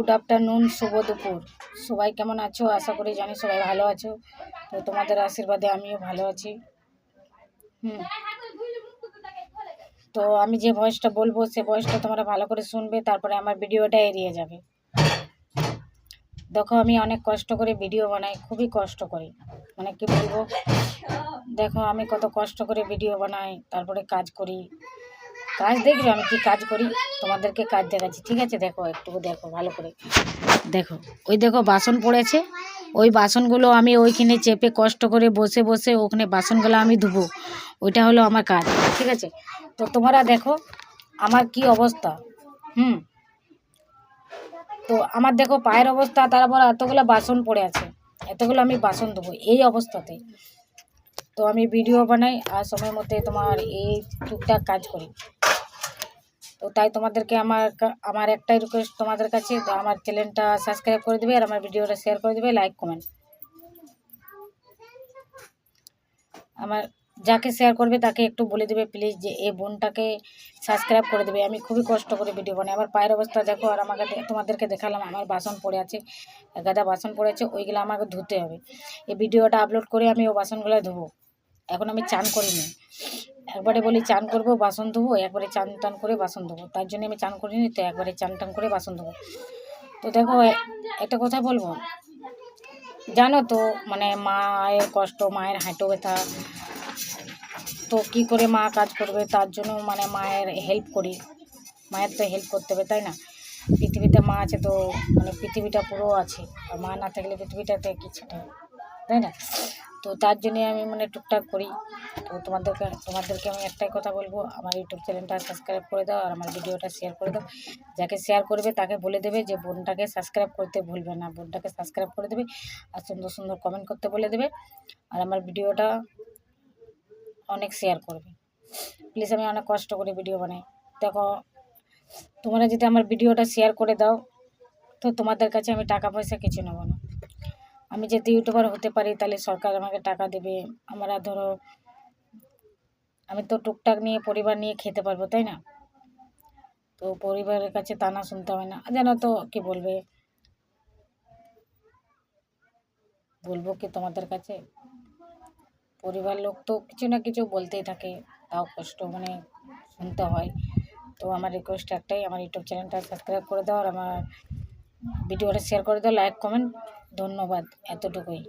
Good afternoon, শুভ দুপুর। সবাই কেমন আছো? আশা করি জানি সবাই ভালো আছো। তো তোমাদের আশীর্বাদে আমিও ভালো আছি। তো আমি যে ভয়েসটা বলবো সে ভয়েসটা তোমরা ভালো করে শুনবে, তারপরে আমার ভিডিওটা এড়িয়ে যাবে। দেখো, আমি অনেক কষ্ট করে ভিডিও বানাই, খুবই কষ্ট করি, মানে কি বলবো। দেখো আমি কত কষ্ট করে ভিডিও বানাই, তারপরে কাজ করি। কাজ দেখবে আমি কি কাজ করি, তোমাদেরকে কাজ দেখাচ্ছি, ঠিক আছে? দেখো, একটু দেখো ভালো করে। দেখো, ওই দেখো বাসন পড়েছে, ওই বাসনগুলো আমি ওইখানে চেপে কষ্ট করে বসে বসে ওখানে বাসনগুলো আমি ধুবো। ওইটা হলো আমার কাজ, ঠিক আছে? তো তোমরা দেখো আমার কি অবস্থা। তো আমার দেখো পায়ের অবস্থা, তারপর এতগুলো বাসন পড়ে আছে, এতগুলো আমি বাসন ধোবো এই অবস্থাতে। তো আমি ভিডিও বানাই আর সময় মধ্যে তোমার এই টুকটাক কাজ করি। তো তাই তোমাদেরকে আমার একটাই রিকোয়েস্ট তোমাদের কাছে, তো আমার চ্যানেলটা সাবস্ক্রাইব করে দেবে আর আমার ভিডিওটা শেয়ার করে দেবে, লাইক কমেন্ট। আমার যাকে শেয়ার করবে তাকে একটু বলে দেবে প্লিজ যে এই বোনটাকে সাবস্ক্রাইব করে দেবে। আমি খুবই কষ্ট করে ভিডিও বানাই। আমার পায়ের অবস্থা দেখো, আর আমাকে তোমাদেরকে দেখালাম আমার বাসন পড়ে আছে, গাদা বাসন পড়েছে, ওইগুলো আমাকে ধুতে হবে। এই ভিডিওটা আপলোড করে আমি ও বাসনগুলো ধুবো। এখন আমি চান করিনি, একবারে বলি চান করবো বাসন ধোবো, একবারে চান টান করে বাসন ধোবো, তার জন্য আমি চান করিনি, তো একবারে চান টান করে বাসন ধোবো। তো দেখো একটা কথা বলবো, জানো তো মানে মায়ের কষ্ট, মায়ের হাঁটু ব্যথা, তো কী করে মা কাজ করবে, তার জন্য মানে মায়ের হেল্প করি। মায়ের তো হেল্প করতে হবে, তাই না? পৃথিবীতে মা আছে তো মানে পৃথিবীটা পুরো আছে, আর মা না থাকলে পৃথিবীটাতে কিছুটা, তাই না? তো তার জন্যে আমি মানে টুকটাক করি। তো তোমাদেরকে আমি একটাই কথা বলবো, আমার ইউটিউব চ্যানেলটা সাবস্ক্রাইব করে দাও আর আমার ভিডিওটা শেয়ার করে দাও। যাকে শেয়ার করবে তাকে বলে দেবে যে বোনটাকে সাবস্ক্রাইব করতে ভুলবে না, বোনটাকে সাবস্ক্রাইব করে দেবে আর সুন্দর সুন্দর কমেন্ট করতে বলে দেবে, আর আমার ভিডিওটা অনেক শেয়ার করবে প্লিজ। আমি অনেক কষ্ট করে ভিডিও বানাই। দেখো, তোমরা যদি আমার ভিডিওটা শেয়ার করে দাও তো তোমাদের কাছে আমি টাকা পয়সা কিছু নেব না। আমি যদি ইউটিউবার হতে পারি তাহলে সরকার আমাকে টাকা দেবে। আমরা ধরো আমি তো টুকটাক নিয়ে পরিবার নিয়ে খেতে পারবো, তাই না? তো পরিবারের কাছে তা না শুনতে হবে না, জানো তো কি বলবো কি তোমাদের কাছে, পরিবার লোক তো কিছু না কিছু বলতেই থাকে, তাও কষ্ট মানে শুনতে হয়। তো আমার রিকোয়েস্ট একটাই, আমার ইউটিউব চ্যানেলটা সাবস্ক্রাইব করে দাও আর আমার ভিডিওটা শেয়ার করে দাও, লাইক কমেন্ট। ধন্যবাদ, এতটুকুই।